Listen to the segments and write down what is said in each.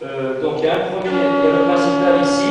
Donc il y a un premier, il y a le principal ici.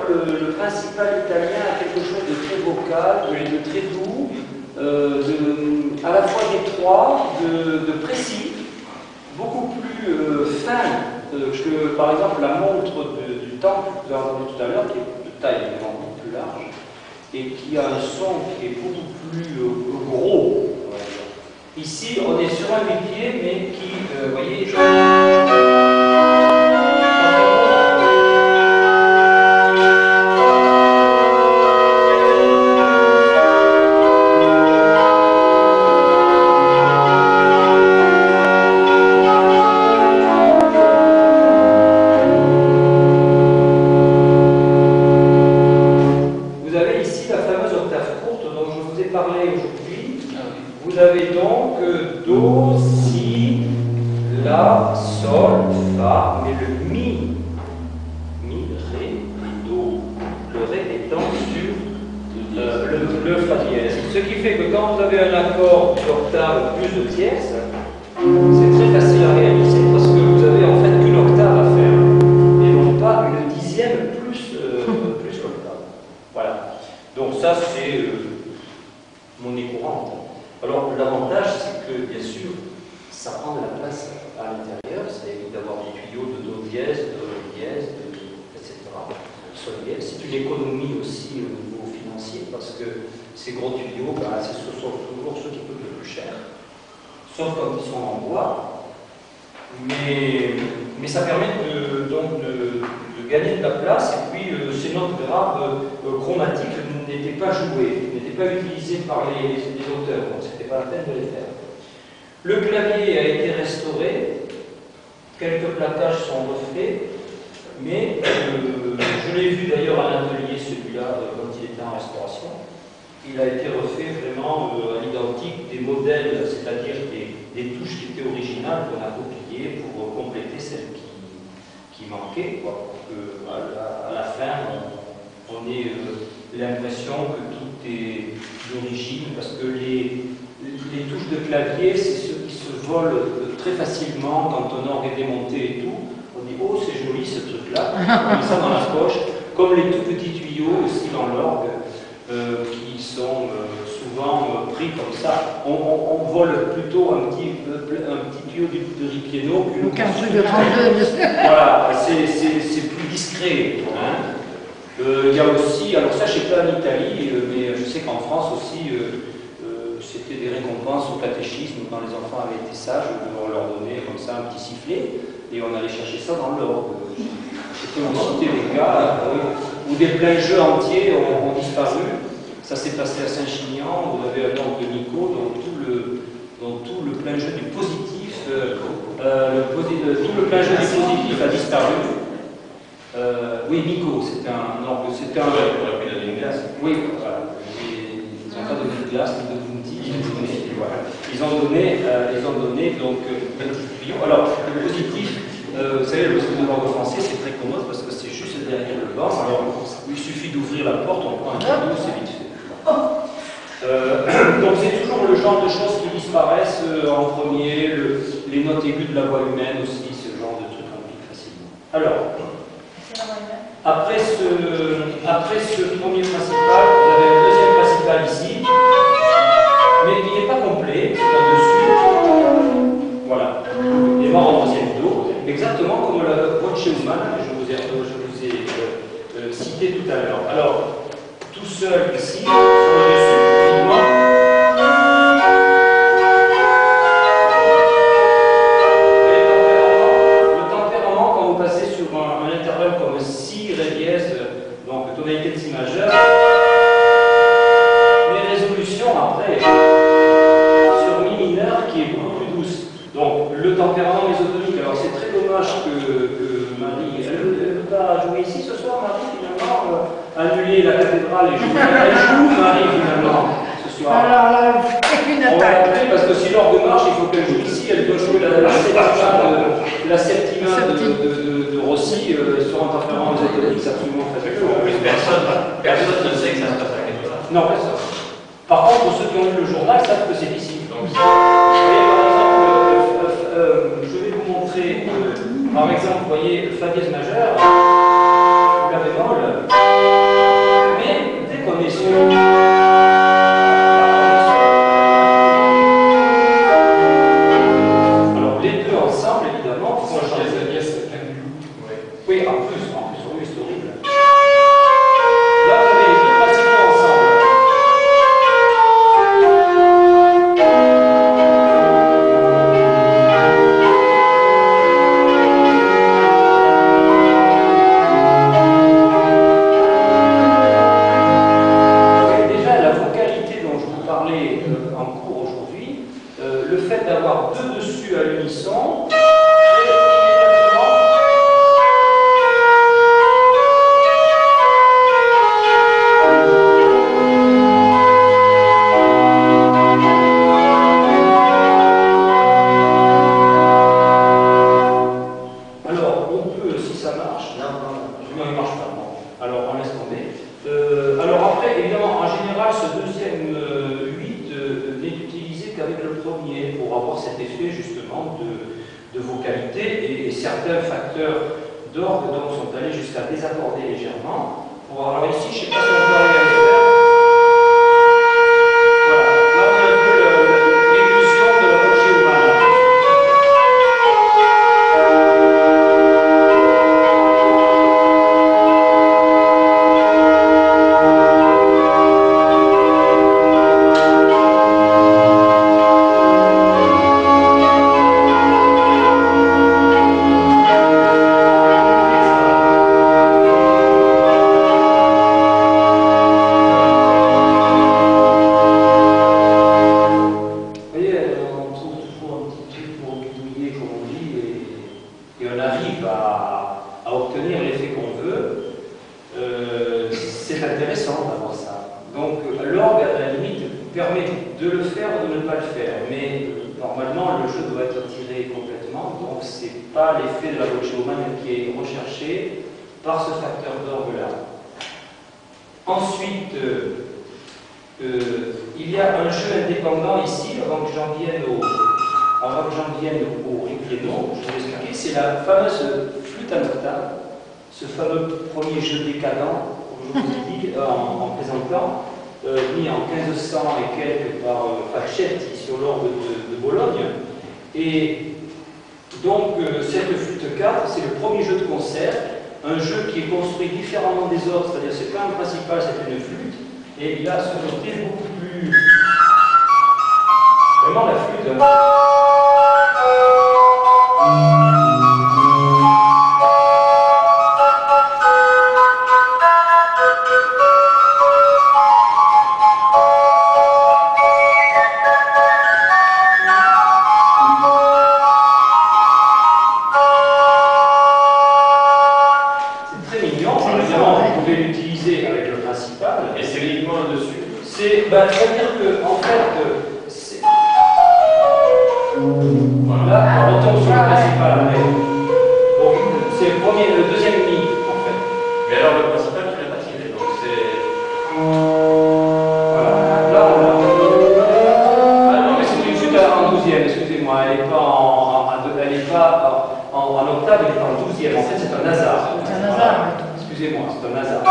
Le principal italien a quelque chose de très vocal, de très doux, à la fois d'étroit, de précis, beaucoup plus fin que par exemple la montre du temple que vous avez entendu tout à l'heure, qui est de taille évidemment beaucoup plus large, et qui a un son qui est beaucoup plus gros. Ici, on est sur un bipied, mais qui, vous voyez, vous avez donc Do, Si, La, Sol, Fa, mais le Mi, Ré, Do, le Ré étant sur le Fa dièse. Ce qui fait que quand vous avez un accord d'octave plus de tierces, c'est très facile à réaliser parce que vous avez en fait qu'une octave à faire et non pas une dixième plus l'octave. Voilà. Donc ça c'est monnaie courante. Alors l'avantage c'est que bien sûr ça prend de la place à l'intérieur, ça évite d'avoir des tuyaux de Do dièse, de Ré dièse, etc. Sol dièse. C'est une économie aussi au niveau financier parce que ces gros tuyaux, ben, c'est toujours ceux qui coûtent le plus cher, sauf quand ils sont en bois. Mais ça permet donc de gagner de la place et puis ces notes graves chromatiques n'étaient pas jouées, n'étaient pas utilisées par les auteurs, donc c'était pas la peine de les faire. Le clavier a été restauré, quelques plaquages sont refaits, mais je l'ai vu d'ailleurs à l'atelier, celui-là, quand il était en restauration. Il a été refait vraiment à l'identique des modèles, c'est-à-dire des touches qui étaient originales qu'on a copiées pour compléter celles qui manquaient, quoi, pour qu'à la fin, on ait l'impression que tout est d'origine, parce que les touches de clavier, c'est ceux qui se volent très facilement quand on aurait démonté et tout. On dit, oh, c'est joli ce truc-là, on met ça dans la poche, comme les tout petits tuyaux aussi dans l'orgue. Qui sont souvent pris comme ça. On vole plutôt un petit tuyau de Ripieno qu'un truc de 32, bien sûr. Voilà, c'est plus discret. Hein. Il y a aussi, alors ça je sais pas en Italie, mais je sais qu'en France aussi, c'était des récompenses au catéchisme quand les enfants avaient été sages, on leur donnait comme ça un petit sifflet et on allait chercher ça dans l'orgue. C'était aussi des cas où des pleins jeux entiers ont disparu. Ça s'est passé à Saint-Chinian, vous avez un orgue de Nico, dont tout le plein jeu du positif, tout le plein jeu du positif a disparu. Oui, Nico, c'était un orgue, c'était un... une glace. Oui, voilà. Ils n'ont pas donné de glace, ni de bounty, ils ont donné donc un petit tuyau. Alors, le positif, vous savez, le orgue français, c'est très commode parce que c'est juste derrière le banc. Alors, il suffit d'ouvrir la porte, on prend un cadeau, c'est vite fait. Donc c'est toujours le genre de choses qui disparaissent en premier, les notes aiguës de la voix humaine aussi, ce genre de trucs qu'on oublie facilement. Alors, après ce premier principal, vous avez un deuxième principal ici, mais il n'est pas complet, c'est un dessus. Voilà, il est mort en deuxième do, exactement comme la voce umana que je vous ai cité tout à l'heure. Alors, tout seul ici, sur le dessus, uniquement. tonalité de si majeur. Mais résolution après sur mi mineur qui est beaucoup plus douce. Donc le tempérament mésotonique, alors c'est très dommage que Marie, elle ne veut pas jouer ici ce soir, Marie, finalement, annuler la cathédrale et jouer. Elle joue, Marie, finalement, ce soir. Alors là, une On va attaque. l'appeler parce que si l'orgue marche, il faut qu'elle joue ici, elle doit jouer la septima de Rossi sur un tempérament mésotonique, c'est absolument fabuleux. En plus, personne ne sait que ça se passe à la cathédrale. Non, personne. Par contre, pour ceux qui ont lu le journal, savent que c'est ici. Donc, vous voyez, par exemple, je vais vous montrer, par exemple, vous voyez, le fa dièse majeur, la bémol, mais dès qu'on est sur... Alors, les deux ensemble, évidemment, font changer. Oui, en plus, oui, c'est horrible. Là, vous avez les deux principaux ensemble. Déjà, la vocalité dont je vous parlais en cours aujourd'hui, le fait d'avoir deux dessus à l'unisson, de vocalité et certains facteurs d'orgue donc sont allés jusqu'à désaccorder légèrement. Alors ici, je ne sais pas si on peut arriver à le faire. Voilà, là on a un peu l'illusion de la voce humana. Par ce facteur d'orgue-là. Ensuite, il y a un jeu indépendant ici, avant que j'en vienne au ripieno, je vais vous expliquer, c'est la fameuse flûte à octave, ce fameux premier jeu décadent, comme je vous ai dit en présentant, mis en 1500 et quelques par Facchetti sur l'orgue de Bologne. Et donc, cette flûte 4, c'est le premier jeu de concert. Un jeu qui est construit différemment des autres, c'est-à-dire c'est pas un principal, c'est une flûte, et il a ce côté beaucoup plus... Vraiment la flûte... C'est-à-dire que, en fait, là, on retombe sur le principal. Donc, c'est le deuxième mi, en fait. Mais alors, le principal, tu l'as pas tiré, donc c'est... Voilà. Là, on a... Ah non, mais c'est une flûte en douzième, excusez-moi. Elle n'est pas en octave, elle est en douzième. En fait, c'est un hasard. C'est un hasard. Excusez-moi, c'est un hasard.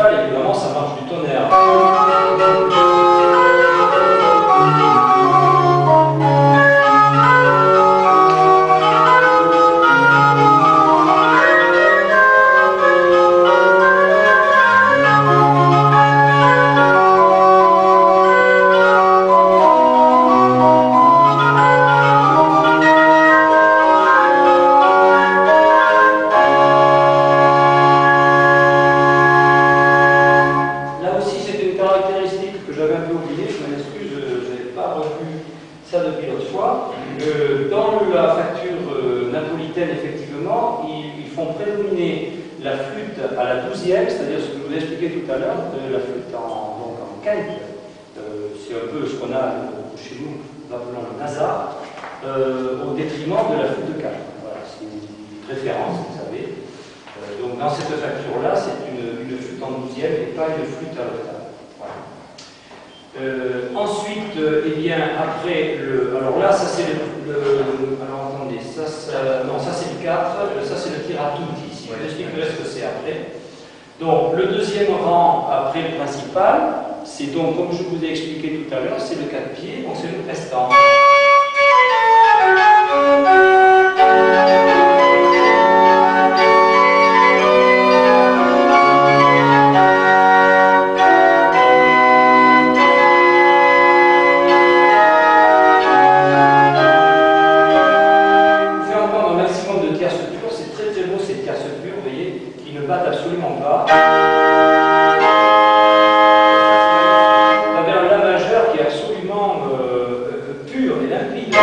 Évidemment, ça marche du tonnerre. font prédominer la flûte à la 12e, c'est-à-dire ce que je vous ai expliqué tout à l'heure, la flûte en quinte. C'est un peu ce qu'on a chez nous, nous appelons le nasard, au détriment de la flûte de quinte. Voilà, c'est une référence, vous savez. Donc dans cette facture-là, c'est une flûte en 12e et pas une flûte à l'octave. Voilà. Ensuite, eh bien, après le. Alors là, ça c'est alors attendez, non, ça c'est le 4, ça c'est le tir à tutti. Si je vous expliquerai ce que c'est après. Donc, le deuxième rang après le principal, c'est donc, comme je vous ai expliqué tout à l'heure, c'est le 4 pieds, donc c'est le prestant. Absolument pas. Vous avez un La majeur qui est absolument pur et limpide.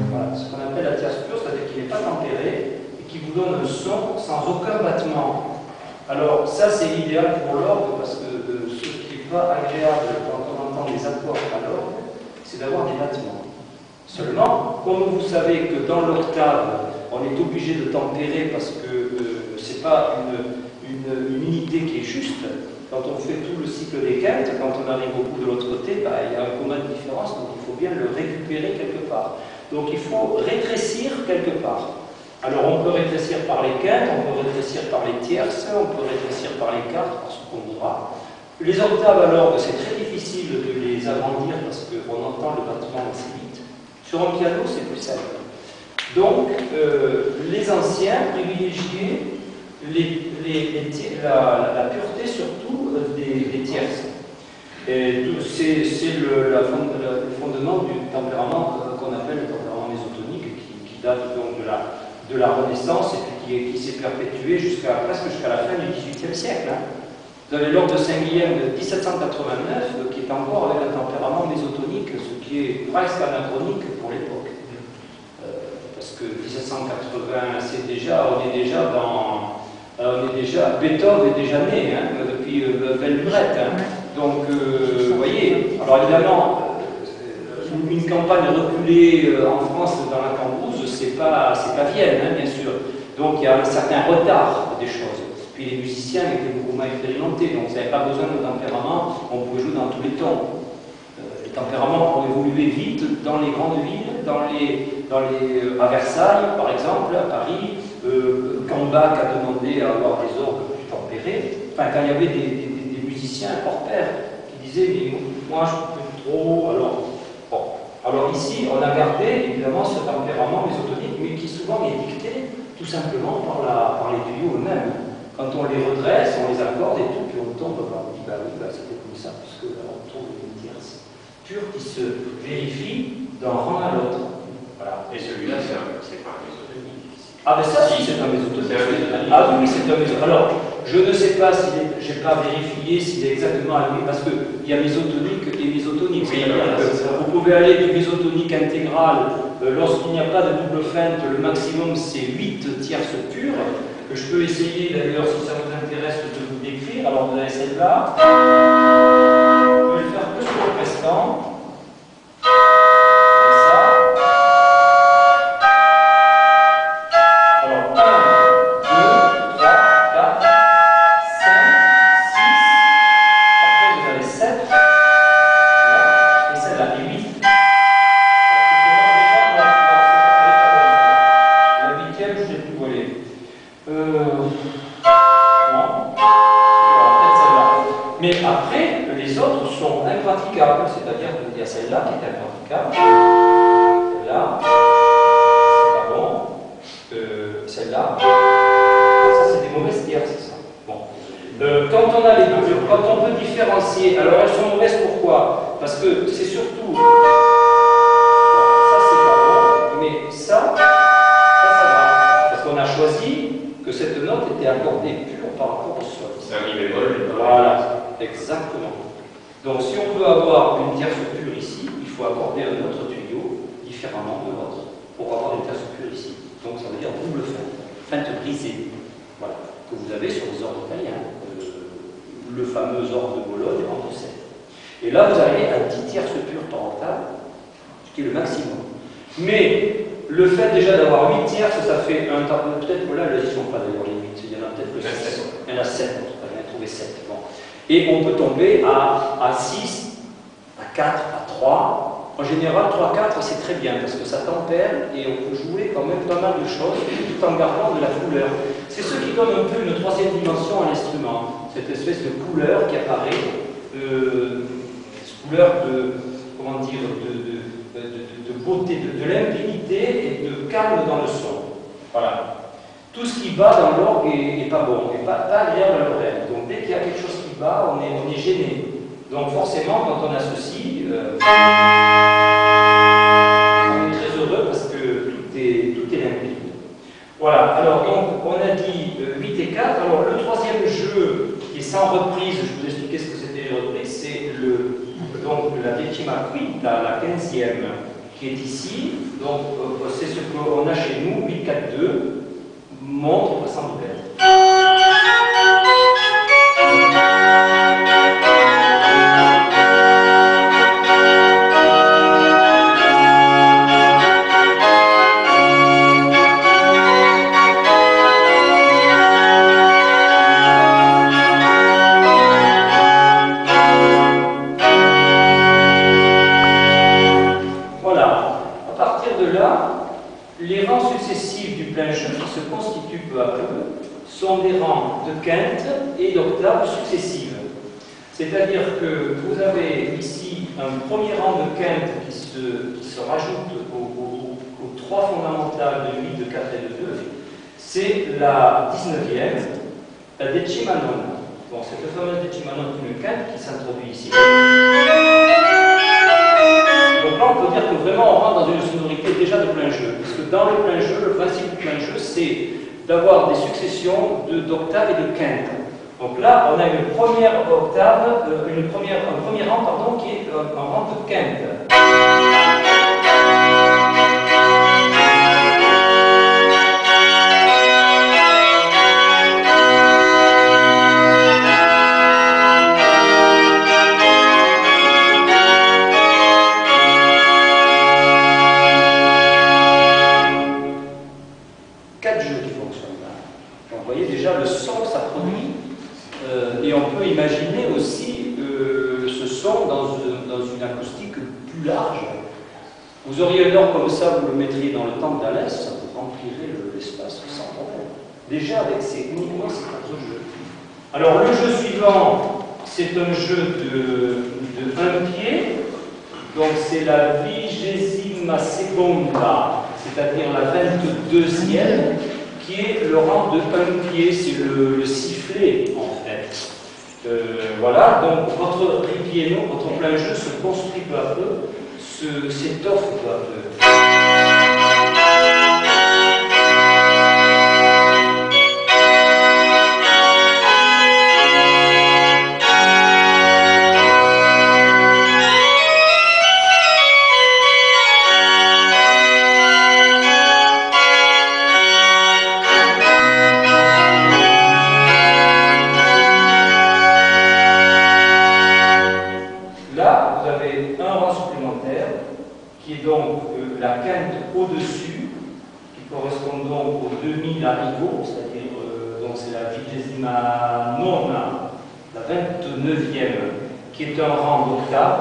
Voilà, ce qu'on appelle la tierce pure, c'est-à-dire qu'il n'est pas tempéré et qui vous donne un son sans aucun battement. Alors, ça c'est idéal pour l'orgue parce que ce qui n'est pas agréable quand on entend des accords à l'orgue, c'est d'avoir des battements. Seulement, comme vous savez que dans l'octave, on est obligé de tempérer parce que ce n'est pas une unité qui est juste. Quand on fait tout le cycle des quintes, quand on arrive au bout de l'autre côté, bah, il y a un commun de différence, donc il faut bien le récupérer quelque part. Donc il faut rétrécir quelque part. Alors on peut rétrécir par les quintes, on peut rétrécir par les tierces, on peut rétrécir par les quartes, par ce qu'on voudra. Les octaves alors, c'est très difficile de les agrandir parce qu'on entend le battement assez vite. Sur un piano, c'est plus simple. Donc, les anciens privilégiaient la pureté surtout des tierces. C'est le fondement du tempérament qu'on appelle le tempérament mésotonique, qui date donc de la Renaissance et puis qui s'est perpétué presque jusqu'à la fin du XVIIIe siècle. Hein. Vous avez l'orgue de Saint-Guilhem de 1789 qui est encore avec un tempérament mésotonique, ce qui est presque anachronique pour l'époque. Parce que 1780, on est déjà, Beethoven est déjà né, hein, depuis belle lurette. Hein. Donc, vous voyez, alors évidemment, une campagne reculée en France dans la Cambrousse, c'est pas Vienne, hein, bien sûr. Donc il y a un certain retard des choses. Puis les musiciens étaient beaucoup moins expérimentés, donc vous n'avez pas besoin de tempérament, on pouvait jouer dans tous les tons. Les tempéraments ont évolué vite dans les grandes villes, à Versailles par exemple, à Paris. Cambach a demandé à avoir des orgues plus tempérés. Enfin, quand il y avait des musiciens hors pair qui disaient mais moi je peux plus trop. Alors ici, on a gardé évidemment ce tempérament mésotonique, mais qui souvent est dicté tout simplement par les tuyaux eux-mêmes. Quand on les redresse, on les accorde et tout, puis on tombe, on dit bah oui, c'était comme ça, puisque on trouve une tierce pure qui se vérifie d'un rang à l'autre. Voilà. Et celui-là, c'est pas un mésotonique. Ah ben ça, si, c'est un mésotonique. Ah oui, c'est un mésotonique. Alors, je ne sais pas si je n'ai pas vérifié s'il est exactement alloué, parce qu'il y a mésotonique et mésotonique. Oui, vous pouvez aller du mésotonique intégral, lorsqu'il n'y a pas de double feinte, le maximum c'est 8 tierces pures. Je peux essayer d'ailleurs, si ça vous intéresse, de vous décrire. Alors vous avez celle-là. Vous pouvez le faire que sur le prestant. Mais après, les autres sont impraticables, c'est-à-dire qu'il y a celle-là qui est impraticable, celle-là, c'est pas bon, celle-là, ça c'est des mauvaises tierces, c'est ça. Bon. Quand on a les deux, quand on peut différencier, alors elles sont mauvaises pourquoi? Parce que c'est surtout, ça c'est pas bon, mais ça va, parce qu'on a choisi que cette note était accordée pure par rapport au sol. C'est un mi bémol. Voilà, exactement. Donc si on veut avoir une tierce pure ici, il faut accorder un autre tuyau différemment de l'autre pour avoir une tierce pure ici. Donc ça veut dire double feinte brisée, voilà, que vous avez sur les ordres italiens, le fameux ordre de Bologne entre 7. Et là vous arrivez à 10 tierces pures par octave, ce qui est le maximum. Mais le fait déjà d'avoir 8 tierces, ça fait un tableau, peut-être, voilà, ils ne sont pas d'ailleurs les 8, il y en a peut-être que 6. Il y en a 7, en tout cas, j'en ai trouvé 7. Bon. Et on peut tomber à 6, à 4, à 3. En général, 3-4, c'est très bien, parce que ça tempère et on peut jouer quand même pas mal de choses, tout en gardant de la couleur. C'est ce qui donne un peu une troisième dimension à l'instrument, cette espèce de couleur qui apparaît, cette couleur de, comment dire, de beauté, de limpidité et de calme dans le son. Voilà. Tout ce qui bat dans l'orgue n'est pas bon, n'est pas agréable à l'oreille. Donc dès qu'il y a quelque chose qui bat, on est gêné. Donc forcément, quand on associe, on est très heureux parce que tout est limpide. Voilà, alors donc on a dit 8 et 4. Alors le troisième jeu qui est sans reprise, je vous expliquais ce que c'était les reprises, c'est donc la decima quinta, la 15e, qui est ici. Donc c'est ce qu'on a chez nous, 8, 4, 2, montre passant de paire. Les rangs successifs du plein jeu qui se constituent peu à peu sont des rangs de quintes et d'octaves successives. C'est-à-dire que vous avez ici un premier rang de quintes qui se rajoute aux 3 fondamentales de 8, de 4 et de 2. C'est la 19e, la decima nona. Bon, cette fameuse decima nona d'une quinte qui s'introduit ici. Donc là, on peut dire que vraiment on rentre dans une sonorité déjà de plein jeu. Parce que dans le plein jeu, le principe du plein jeu, c'est d'avoir des successions d'octaves et de quintes. Donc là, on a une première octave, un premier rang, pardon, qui est un rang de quinte. Et on peut imaginer aussi ce son dans une acoustique plus large. Vous auriez un ordre comme ça, vous le mettriez dans le temple d'Alès, ça vous remplirait l'espace sans problème. Déjà uniquement ces 4 jeux. Alors le jeu suivant, c'est un jeu de 1 pied, donc c'est la 22ª, c'est-à-dire la 22e, qui est le rang de 1 pied, c'est le sifflet en fait. Voilà, donc votre ripieno, votre plein jeu se construit peu à peu, s'étoffe peu à peu. Qui est donc la quinte au-dessus, qui correspond donc au demi-arrivo, c'est-à-dire donc c'est la 29ª, la 29e, qui est un rang d'octave.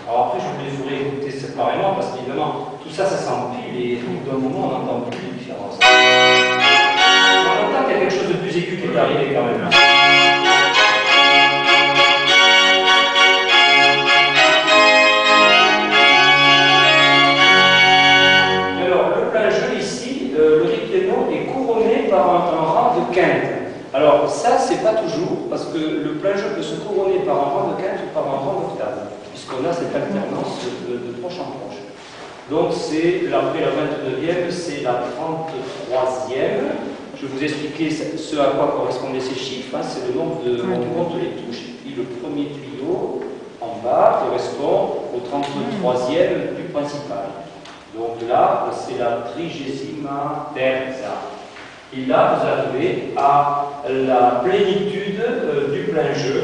Alors après, je vous les ferai écouter séparément, parce qu'évidemment, tout ça, ça s'empile, et au bout d'un moment, on n'entend plus les différences. On entend qu'il y a quelque chose de plus aigu qui est arrivé quand même. Par un rang de quinte. Alors ça, c'est pas toujours, parce que le plein jeu peut se couronner par un rang de quinte ou par un rang d'octave, puisqu'on a cette alternance de proche en proche. Donc c'est, après la 29e, c'est la 33e. je vous expliquais ce à quoi correspondaient ces chiffres, hein, c'est le nombre de, on compte les touches, et puis le premier tuyau en bas correspond au 33e du principal. Donc là, c'est la 30ª terza. Et là, vous arrivez à la plénitude du plein jeu.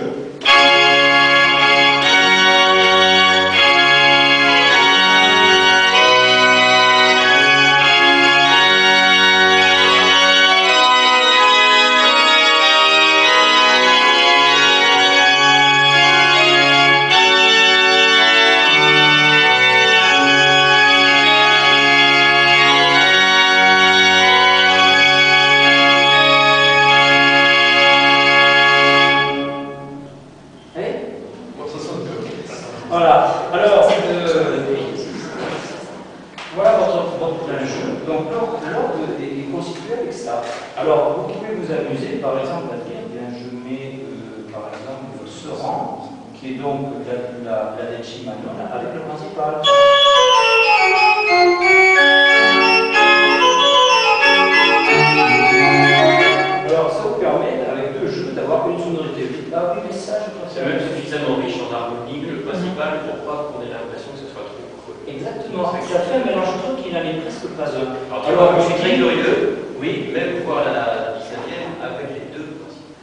Voilà, alors, voilà votre plein jeu. Donc l'ordre est constitué avec ça. Alors, vous pouvez vous amuser, par exemple, à dire, bien, je mets, par exemple, ce rang, qui est donc la decima nona, avec le principal. Alors, ça vous permet, avec deux jeux, d'avoir une sonorité. Ah oui, mais ça, je pense. C'est même suffisamment riche en harmonie, le principal, pour pas qu'on ait l'impression que ce soit trop creux. Exactement, ça fait un mélange de trucs qui n'en est presque pas un. Alors, je suis très curieux, oui, même voir la 19e avec les deux principaux.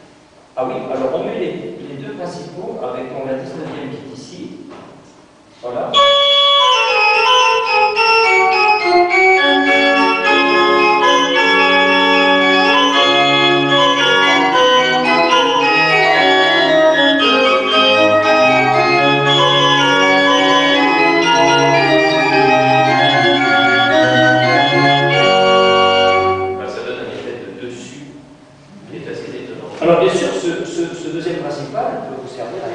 Ah oui, alors on met les deux principaux avec la 19e qui est ici. Voilà. Alors bien sûr, ce deuxième principal peut vous servir à